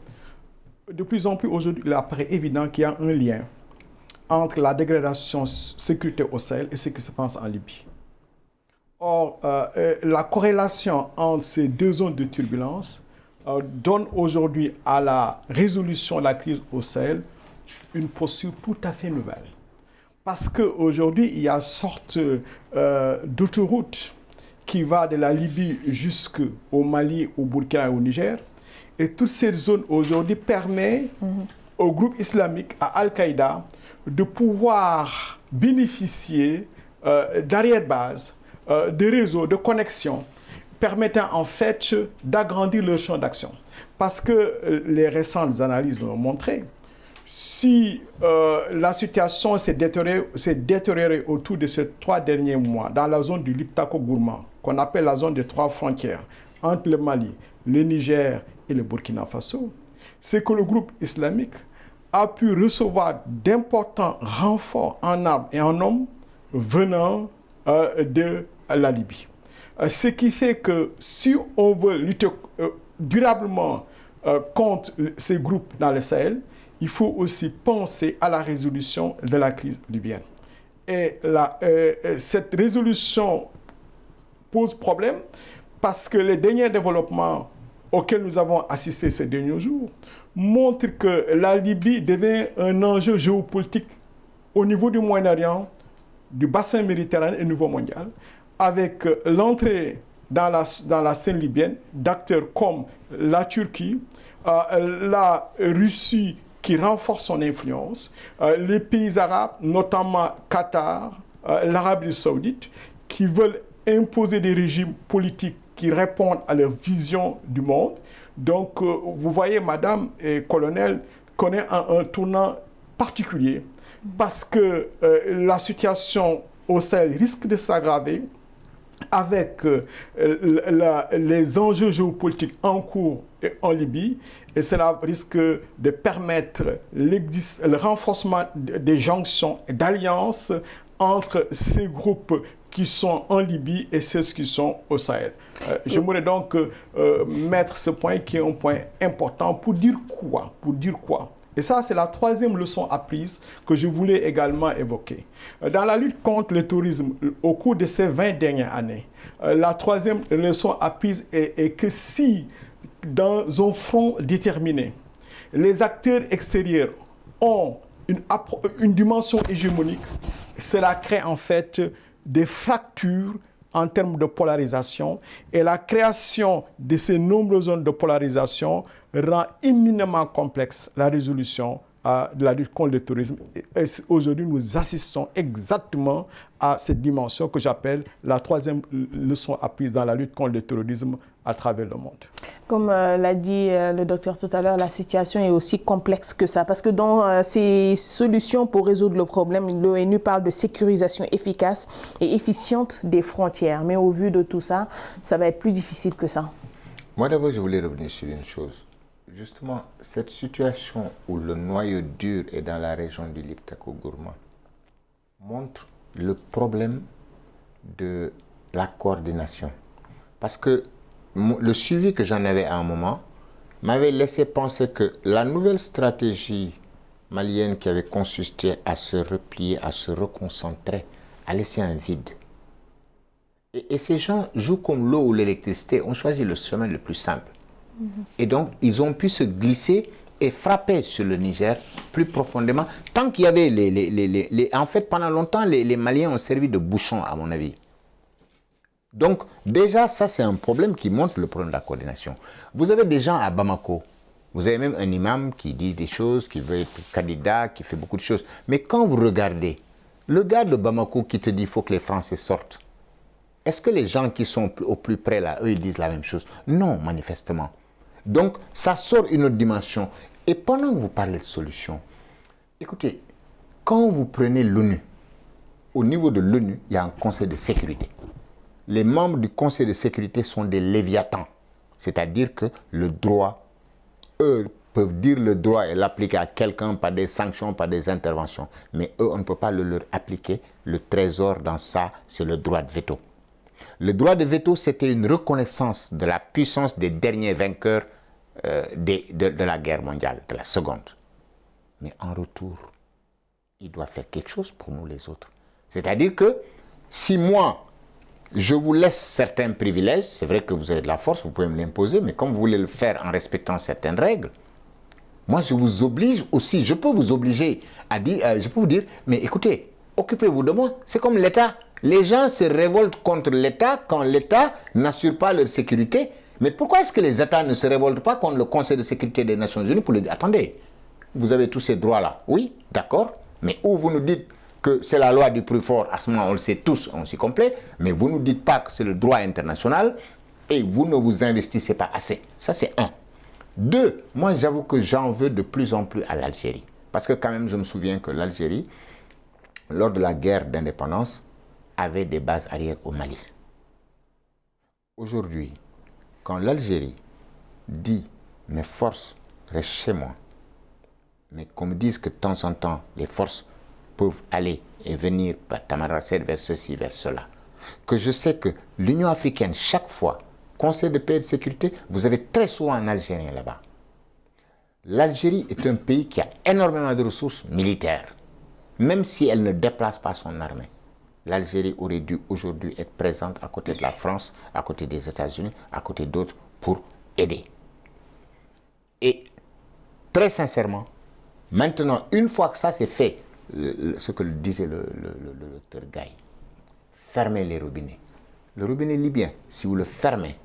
De plus en plus aujourd'hui, il apparaît évident qu'il y a un lien entre la dégradation sécuritaire au Sahel et ce qui se passe en Libye. Or, la corrélation entre ces deux zones de turbulence donne aujourd'hui à la résolution de la crise au Sahel une posture tout à fait nouvelle. Parce qu'aujourd'hui, il y a une sorte d'autoroute qui va de la Libye jusqu'au Mali, au Burkina et au Niger. Et toutes ces zones aujourd'hui permettent au groupe islamique, à Al-Qaïda, de pouvoir bénéficier d'arrière-base, de réseaux, de connexions, permettant en fait d'agrandir leur champ d'action. Parce que les récentes analyses l'ont montré, si la situation s'est détériorée autour de ces 3 derniers mois dans la zone du Liptako-Gourma, qu'on appelle la zone des 3 frontières, entre le Mali, le Niger et le Burkina Faso, c'est que le groupe islamique a pu recevoir d'importants renforts en armes et en hommes venant de la Libye. Ce qui fait que si on veut lutter durablement contre ces groupes dans le Sahel, il faut aussi penser à la résolution de la crise libyenne. Et cette résolution pose problème parce que les derniers développements auxquels nous avons assisté ces derniers jours montrent que la Libye devient un enjeu géopolitique au niveau du Moyen-Orient, du bassin méditerranéen et au niveau mondial, avec l'entrée dans la scène libyenne d'acteurs comme la Turquie, la Russie qui renforce son influence, les pays arabes, notamment Qatar, l'Arabie saoudite, qui veulent imposer des régimes politiques qui répondent à leur vision du monde. Donc, vous voyez, madame et colonel, qu'on est à un tournant particulier parce que la situation au Sahel risque de s'aggraver avec les enjeux géopolitiques en cours en Libye, et cela risque de permettre le renforcement des jonctions et d'alliances entre ces groupes qui sont en Libye et ceux qui sont au Sahel. J'aimerais donc mettre ce point qui est un point important pour dire quoi? Et ça, c'est la 3e leçon apprise que je voulais également évoquer. Dans la lutte contre le terrorisme, au cours de ces 20 dernières années, la 3e leçon apprise est que si, dans un front déterminé, les acteurs extérieurs ont une dimension hégémonique, cela crée en fait des fractures en termes de polarisation, et la création de ces nombreuses zones de polarisation rend éminemment complexe la résolution de la lutte contre le terrorisme. Et aujourd'hui, nous assistons exactement à cette dimension que j'appelle la 3e leçon apprise dans la lutte contre le terrorisme à travers le monde. Comme l'a dit le docteur tout à l'heure, la situation est aussi complexe que ça. Parce que dans ces solutions pour résoudre le problème, l'ONU parle de sécurisation efficace et efficiente des frontières. Mais au vu de tout ça, ça va être plus difficile que ça. Moi d'abord, je voulais revenir sur une chose. Justement, cette situation où le noyau dur est dans la région du Liptako-Gourma montre le problème de la coordination. Parce que le suivi que j'en avais à un moment m'avait laissé penser que la nouvelle stratégie malienne qui avait consisté à se replier, à se reconcentrer, a laissé un vide. Et ces gens jouent comme l'eau ou l'électricité, ont choisi le chemin le plus simple. Et donc, ils ont pu se glisser et frappait sur le Niger plus profondément. Tant qu'il y avait en fait, pendant longtemps, les Maliens ont servi de bouchon, à mon avis. Donc, déjà, ça, c'est un problème qui montre le problème de la coordination. Vous avez des gens à Bamako. Vous avez même un imam qui dit des choses, qui veut être candidat, qui fait beaucoup de choses. Mais quand vous regardez, le gars de Bamako qui te dit qu'il faut que les Français sortent, est-ce que les gens qui sont au plus près là, eux, ils disent la même chose? Non, manifestement. Donc, ça sort une autre dimension. Et pendant que vous parlez de solution, écoutez, quand vous prenez l'ONU, au niveau de l'ONU, il y a un conseil de sécurité. Les membres du conseil de sécurité sont des léviathans. C'est-à-dire que le droit, eux peuvent dire le droit et l'appliquer à quelqu'un par des sanctions, par des interventions. Mais eux, on ne peut pas le leur appliquer. Le trésor dans ça, c'est le droit de veto. Le droit de veto, c'était une reconnaissance de la puissance des derniers vainqueurs de la guerre mondiale, de la seconde. Mais en retour, il doit faire quelque chose pour nous les autres. C'est-à-dire que si moi, je vous laisse certains privilèges, c'est vrai que vous avez de la force, vous pouvez me l'imposer, mais comme vous voulez le faire en respectant certaines règles, moi je vous oblige aussi, je peux vous obliger à dire, je peux vous dire, mais écoutez, occupez-vous de moi, c'est comme l'État. Les gens se révoltent contre l'État quand l'État n'assure pas leur sécurité. Mais pourquoi est-ce que les États ne se révoltent pas contre le Conseil de sécurité des Nations Unies pour leur dire, attendez, vous avez tous ces droits-là. Oui, d'accord, mais où vous nous dites que c'est la loi du plus fort, à ce moment on le sait tous, on s'y complaît, mais vous ne nous dites pas que c'est le droit international et vous ne vous investissez pas assez. Ça c'est un. Deux, moi j'avoue que j'en veux de plus en plus à l'Algérie. Parce que quand même je me souviens que l'Algérie, lors de la guerre d'indépendance, avait des bases arrière au Mali. Aujourd'hui, quand l'Algérie dit « mes forces restent chez moi », mais qu'on me dise que de temps en temps, les forces peuvent aller et venir par Tamanrasset vers ceci, vers cela, que je sais que l'Union africaine, chaque fois, Conseil de paix et de sécurité, vous avez très souvent un Algérien là-bas. L'Algérie est un pays qui a énormément de ressources militaires, même si elle ne déplace pas son armée. L'Algérie aurait dû aujourd'hui être présente à côté de la France, à côté des États-Unis, à côté d'autres pour aider. Et très sincèrement, maintenant, une fois que ça c'est fait, ce que disait le docteur Gaye, fermez les robinets. Le robinet libyen, si vous le fermez,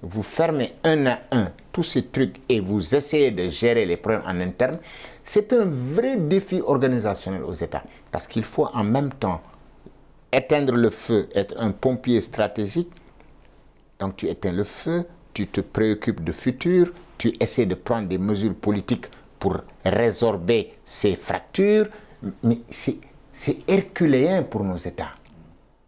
vous fermez un à un tous ces trucs et vous essayez de gérer les problèmes en interne, c'est un vrai défi organisationnel aux États. Parce qu'il faut en même temps éteindre le feu, être un pompier stratégique. Donc tu éteins le feu, tu te préoccupes de futur, tu essaies de prendre des mesures politiques pour résorber ces fractures. Mais c'est herculéen pour nos États.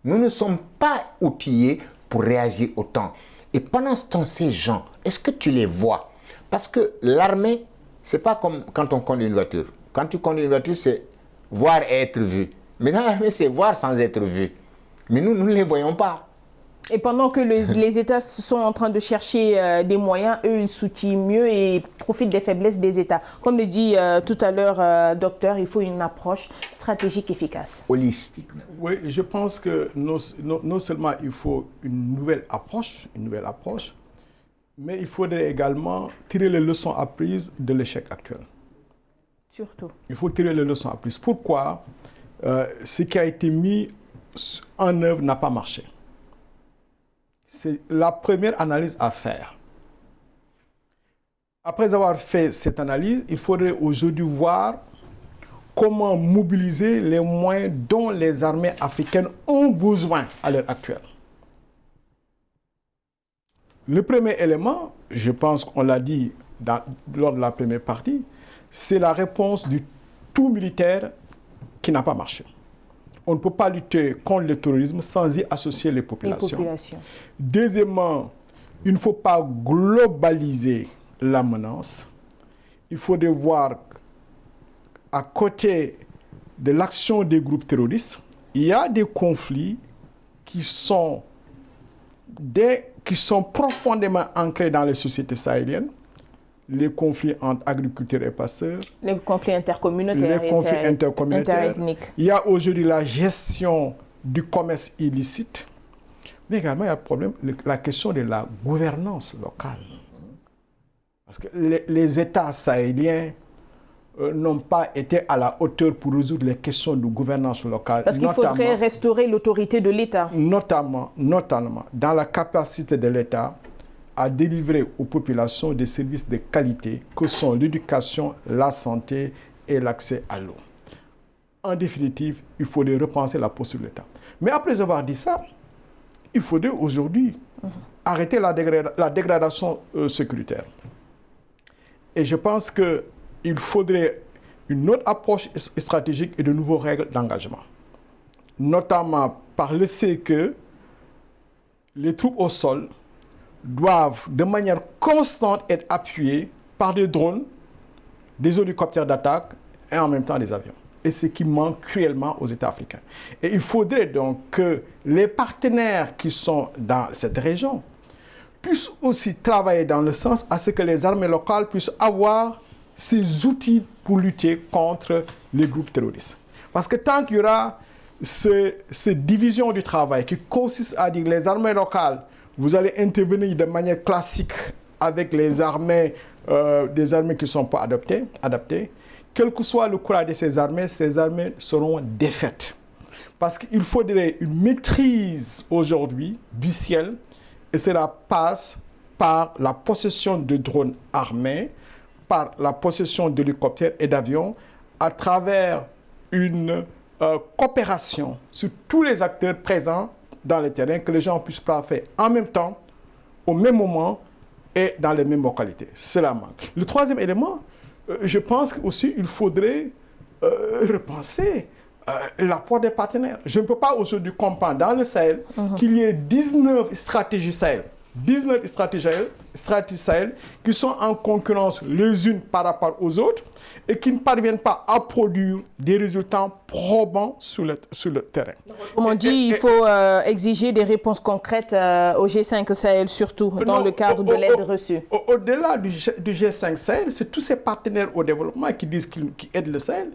Nous ne sommes pas outillés pour réagir autant. Et pendant ce temps, ces gens, est-ce que tu les vois? Parce que l'armée, c'est pas comme quand on conduit une voiture. Quand tu conduis une voiture, c'est voir et être vu. Mais dans l'armée, c'est voir sans être vu. Mais nous ne les voyons pas. Et pendant que les États sont en train de chercher des moyens, eux, ils s'outillent mieux et profitent des faiblesses des États. Comme le dit tout à l'heure, docteur, il faut une approche stratégique efficace. Holistique. Oui, je pense que non seulement il faut une nouvelle approche, mais il faudrait également tirer les leçons apprises de l'échec actuel. Surtout. Il faut tirer les leçons apprises. Pourquoi ce qui a été mis en œuvre n'a pas marché? C'est la première analyse à faire. Après avoir fait cette analyse, il faudrait aujourd'hui voir comment mobiliser les moyens dont les armées africaines ont besoin à l'heure actuelle. Le premier élément, je pense qu'on l'a dit lors de la première partie, c'est la réponse du tout militaire qui n'a pas marché. On ne peut pas lutter contre le terrorisme sans y associer les populations. Deuxièmement, il ne faut pas globaliser la menace. Il faut voir à côté de l'action des groupes terroristes, il y a des conflits qui sont profondément ancrés dans les sociétés sahéliennes. Les conflits entre agriculteurs et passeurs. Les conflits intercommunautaires. Les conflits intercommunautaires. Interethniques. Il y a aujourd'hui la gestion du commerce illicite. Mais également, il y a le problème, la question de la gouvernance locale. Parce que les États sahéliens n'ont pas été à la hauteur pour résoudre les questions de gouvernance locale. Parce qu'il faudrait restaurer l'autorité de l'État. Notamment dans la capacité de l'État à délivrer aux populations des services de qualité que sont l'éducation, la santé et l'accès à l'eau. En définitive, il faudrait repenser la posture de l'État. Mais après avoir dit ça, il faudrait aujourd'hui arrêter la dégradation sécuritaire. Et je pense qu'il faudrait une autre approche stratégique et de nouvelles règles d'engagement. Notamment par le fait que les troupes au sol doivent de manière constante être appuyées par des drones, des hélicoptères d'attaque et en même temps des avions. Et ce qui manque cruellement aux États africains. Et il faudrait donc que les partenaires qui sont dans cette région puissent aussi travailler dans le sens à ce que les armées locales puissent avoir ces outils pour lutter contre les groupes terroristes. Parce que tant qu'il y aura cette division du travail qui consiste à dire les armées locales, vous allez intervenir de manière classique avec les armées, des armées qui ne sont pas adaptées, quel que soit le courage de ces armées seront défaites. Parce qu'il faudrait une maîtrise aujourd'hui du ciel, et cela passe par la possession de drones armés, par la possession d'hélicoptères et d'avions, à travers une coopération sur tous les acteurs présents dans le terrain, que les gens puissent faire en même temps, au même moment et dans les mêmes localités. Cela manque. Le troisième élément, je pense aussi qu'il faudrait repenser l'apport des partenaires. Je ne peux pas aujourd'hui comprendre dans le Sahel qu'il y ait 19 stratégies Sahel. 19 stratégies Sahel qui sont en concurrence les unes par rapport aux autres et qui ne parviennent pas à produire des résultats probants sur le terrain. Comme on dit, il faut exiger des réponses concrètes au G5 Sahel, surtout dans le cadre de l'aide reçue. Au-delà du G5 Sahel, c'est tous ces partenaires au développement qui disent qu'ils aident le Sahel.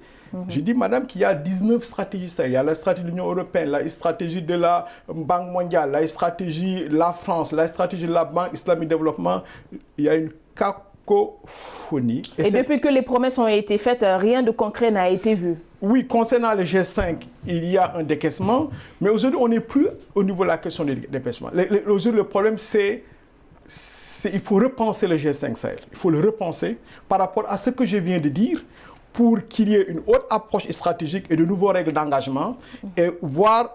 Je dis, madame, qu'il y a 19 stratégies. Il y a la stratégie de l'Union européenne, la stratégie de la Banque mondiale, la stratégie de la France, la stratégie de la Banque islamique de développement. Il y a une cacophonie. Et depuis que les promesses ont été faites, rien de concret n'a été vu. Oui, concernant le G5, il y a un décaissement. Mais aujourd'hui, on n'est plus au niveau de la question du décaissement. Aujourd'hui, le problème, c'est il faut repenser le G5 Sahel. Il faut le repenser par rapport à ce que je viens de dire, pour qu'il y ait une autre approche stratégique et de nouvelles règles d'engagement et voir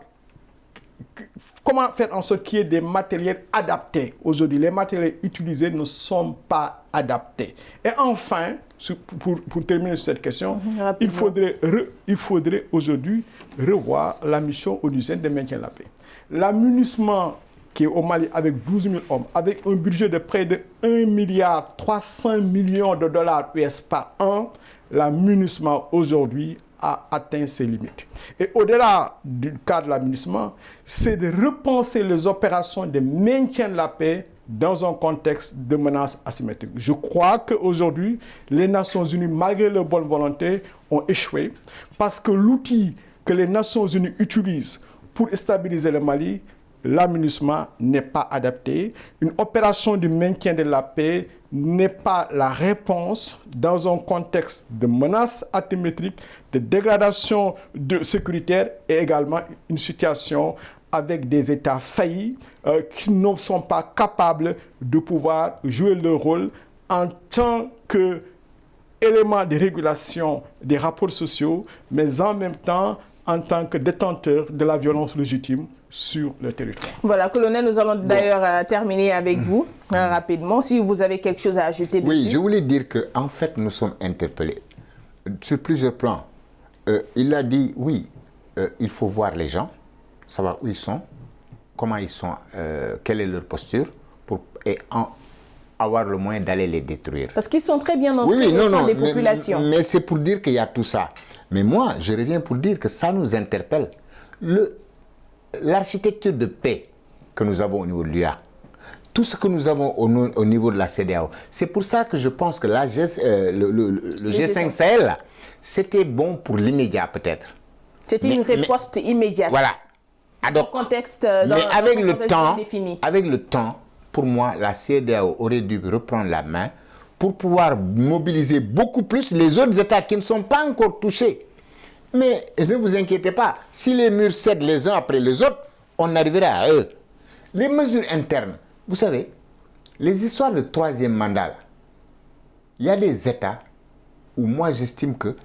comment faire en sorte qu'il y ait des matériels adaptés. Aujourd'hui, les matériels utilisés ne sont pas adaptés. Et enfin, pour terminer sur cette question, il faudrait aujourd'hui revoir la mission onusienne de maintien de la paix. L'amunissement qui est au Mali avec 12 000 hommes, avec un budget de près de 1,3 milliard de dollars US par an, l'amunissement aujourd'hui a atteint ses limites. Et au-delà du cadre de l'amunissement, c'est de repenser les opérations de maintien de la paix dans un contexte de menaces asymétriques. Je crois qu'aujourd'hui, les Nations Unies, malgré leur bonne volonté, ont échoué parce que l'outil que les Nations Unies utilisent pour stabiliser le Mali, l'amunissement n'est pas adapté. Une opération de maintien de la paix n'est pas la réponse dans un contexte de menaces asymétriques, de dégradation sécuritaire et également une situation avec des États faillis qui ne sont pas capables de pouvoir jouer leur rôle en tant qu'élément de régulation des rapports sociaux, mais en même temps en tant que détenteurs de la violence légitime sur le territoire. Voilà, colonel, nous allons d'ailleurs terminer avec vous rapidement. Si vous avez quelque chose à ajouter dessus. Oui, je voulais dire qu'en fait, nous sommes interpellés sur plusieurs plans. Il a dit, oui, il faut voir les gens, savoir où ils sont, comment ils sont, quelle est leur posture, et avoir le moyen d'aller les détruire. Parce qu'ils sont très bien entrés au sein des populations. Mais c'est pour dire qu'il y a tout ça. Mais moi, je reviens pour dire que ça nous interpelle. L'architecture de paix que nous avons au niveau de l'UA, tout ce que nous avons au niveau de la CEDEAO, c'est pour ça que je pense que le G5 Sahel, c'était bon pour l'immédiat peut-être. C'était une riposte immédiate. Voilà. Dans un contexte avec le temps, pour moi, la CEDEAO aurait dû reprendre la main pour pouvoir mobiliser beaucoup plus les autres États qui ne sont pas encore touchés. Mais ne vous inquiétez pas, si les murs cèdent les uns après les autres, on arrivera à eux. Les mesures internes, vous savez, les histoires de troisième mandat, il y a des États où moi j'estime que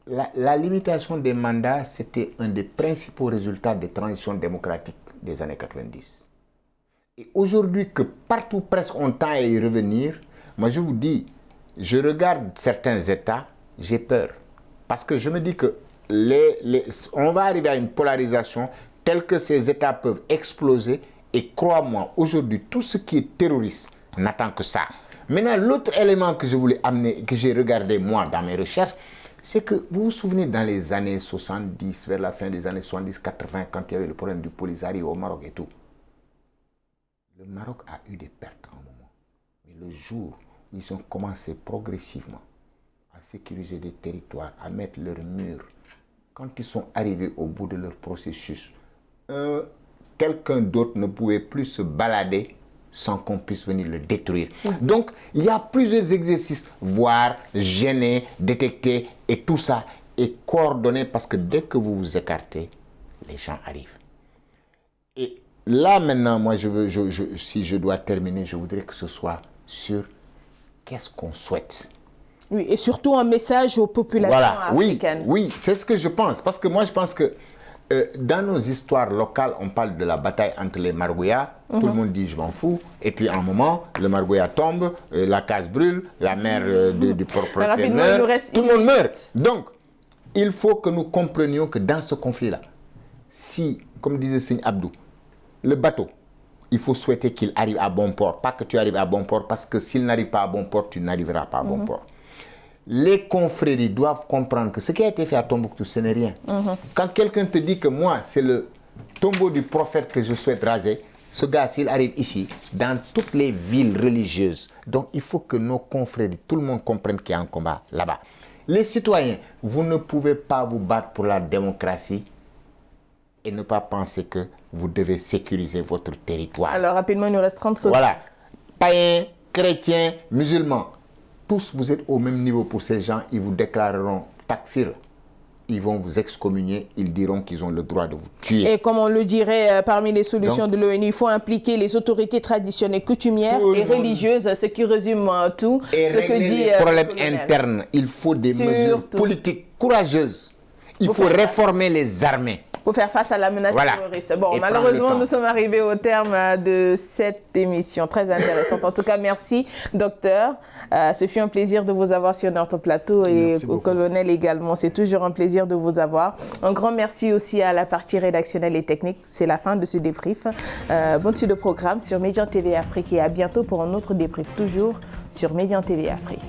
la limitation des mandats, c'était un des principaux résultats des transitions démocratiques des années 90. Et aujourd'hui que partout presque on tend à y revenir, moi je vous dis, je regarde certains États, j'ai peur. Parce que je me dis que on va arriver à une polarisation telle que ces États peuvent exploser. Et crois-moi, aujourd'hui, tout ce qui est terroriste n'attend que ça. Maintenant, l'autre élément que je voulais amener, que j'ai regardé moi dans mes recherches, c'est que vous vous souvenez dans les années 70, vers la fin des années 70-80, quand il y avait le problème du Polisario au Maroc et tout. Le Maroc a eu des pertes à un moment. Mais le jour où ils ont commencé progressivement à sécuriser des territoires, à mettre leurs murs, quand ils sont arrivés au bout de leur processus, quelqu'un d'autre ne pouvait plus se balader sans qu'on puisse venir le détruire. Donc, il y a plusieurs exercices, voir, gêner, détecter et tout ça est coordonné parce que dès que vous vous écartez, les gens arrivent. Et là, maintenant, moi, si je dois terminer, je voudrais que ce soit sur qu'est-ce qu'on souhaite. Oui, et surtout un message aux populations africaines. Oui, c'est ce que je pense. Parce que moi, je pense que dans nos histoires locales, on parle de la bataille entre les Margouillas. Tout le monde dit je m'en fous. Et puis, à un moment, le Margouillat tombe, la case brûle, la mère du propriétaire meurt, tout le monde meurt. Donc, il faut que nous comprenions que dans ce conflit-là, si, comme disait Seigne Abdou, le bateau, il faut souhaiter qu'il arrive à bon port. Pas que tu arrives à bon port, parce que s'il n'arrive pas à bon port, tu n'arriveras pas à bon port. Les confréries doivent comprendre que ce qui a été fait à Tombouctou, ce n'est rien. Quand quelqu'un te dit que moi, c'est le tombeau du prophète que je souhaite raser, ce gars, s'il arrive ici, dans toutes les villes religieuses, donc il faut que nos confréries, tout le monde comprenne qu'il y a un combat là-bas. Les citoyens, vous ne pouvez pas vous battre pour la démocratie et ne pas penser que vous devez sécuriser votre territoire. Alors, rapidement, il nous reste 30 secondes. Voilà. Païens, chrétiens, musulmans, tous vous êtes au même niveau pour ces gens, ils vous déclareront takfir. Ils vont vous excommunier, ils diront qu'ils ont le droit de vous tuer. Et comme on le dirait parmi les solutions de l'ONU, il faut impliquer les autorités traditionnelles, coutumières et religieuses, ce qui résume tout et ce que dit les problèmes internes. Il faut des mesures politiques courageuses. Il faut réformer les armées. Pour faire face à la menace terroriste. Bon, et malheureusement, nous sommes arrivés au terme de cette émission très intéressante. En tout cas, merci, docteur. Ce fut un plaisir de vous avoir sur notre plateau et au colonel également. C'est toujours un plaisir de vous avoir. Un grand merci aussi à la partie rédactionnelle et technique. C'est la fin de ce débrief. Bonne suite de programme sur Médian TV Afrique et à bientôt pour un autre débrief, toujours sur Médian TV Afrique.